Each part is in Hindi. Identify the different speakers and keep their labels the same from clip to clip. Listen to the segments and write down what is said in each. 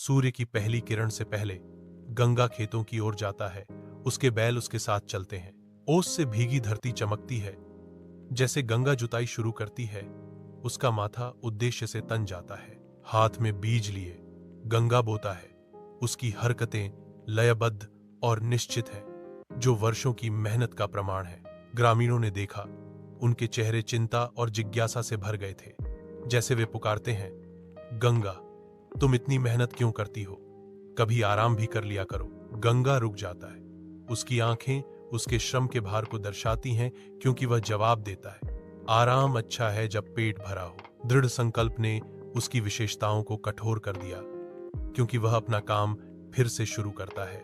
Speaker 1: सूर्य की पहली किरण से पहले गंगा खेतों की ओर जाता है। उसके बैल उसके साथ चलते हैं। ओस से भीगी धरती चमकती है। जैसे गंगा जुताई शुरू करती है, उसका माथा उद्देश्य से तन जाता है। हाथ में बीज लिए गंगा बोता है। उसकी हरकतें लयबद्ध और निश्चित हैं, जो वर्षों की मेहनत का प्रमाण है। ग्रामीणों ने देखा, उनके चेहरे चिंता और जिज्ञासा से भर गए थे। जैसे वे पुकारते हैं, गंगा, तुम इतनी मेहनत क्यों करती हो? कभी आराम भी कर लिया करो। गंगा रुक जाता है। उसकी आंखें उसके श्रम के भार को दर्शाती हैं, क्योंकि वह जवाब देता है, आराम अच्छा है जब पेट भरा हो। दृढ़ संकल्प ने उसकी विशेषताओं को कठोर कर दिया, क्योंकि वह अपना काम फिर से शुरू करता है।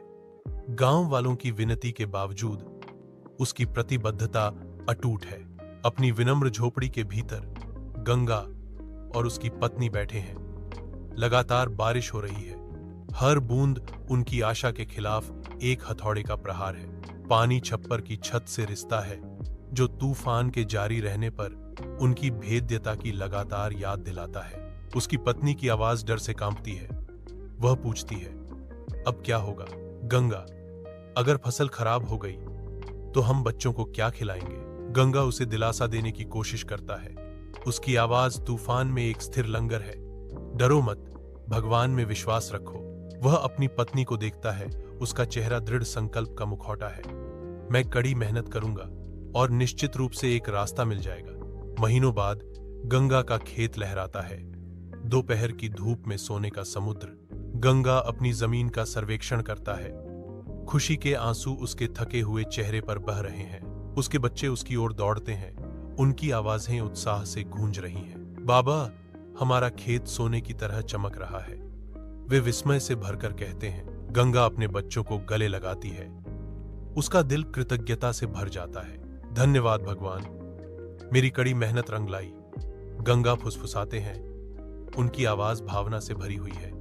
Speaker 1: गांव वालों की विनती के बावजूद उसकी प्रतिबद्धता अटूट है। अपनी विनम्र झोपड़ी के भीतर गंगा और उसकी पत्नी बैठे हैं। लगातार बारिश हो रही है। हर बूंद उनकी आशा के खिलाफ एक हथौड़े का प्रहार है। पानी छप्पर की छत से रिसता है, जो तूफान के जारी रहने पर उनकी भेद्यता की लगातार याद दिलाता है। उसकी पत्नी की आवाज डर से कांपती है। वह पूछती है, अब क्या होगा? गंगा, अगर फसल खराब हो गई तो हम बच्चों को क्या खिलाएंगे? गंगा उसे दिलासा देने की कोशिश करता है। उसकी आवाज तूफान में एक स्थिर लंगर है। डरो मत, भगवान में विश्वास रखो। वह अपनी पत्नी को देखता है। उसका चेहरा दृढ़ संकल्प का मुखौटा है। मैं कड़ी मेहनत करूंगा और निश्चित रूप से एक रास्ता मिल जाएगा। महीनों बाद गंगा का खेत लहराता है। दोपहर की धूप में सोने का समुद्र। गंगा अपनी जमीन का सर्वेक्षण करता है। खुशी के आंसू उसके थके हुए चेहरे पर बह रहे हैं। उसके बच्चे उसकी ओर दौड़ते हैं। उनकी आवाजें उत्साह से गूंज रही हैं। बाबा, हमारा खेत सोने की तरह चमक रहा है। वे विस्मय से भरकर कहते हैं। गंगा अपने बच्चों को गले लगाती है। उसका दिल कृतज्ञता से भर जाता है। धन्यवाद भगवान, मेरी कड़ी मेहनत रंग लाई। गंगा फुसफुसाते हैं। उनकी आवाज भावना से भरी हुई है।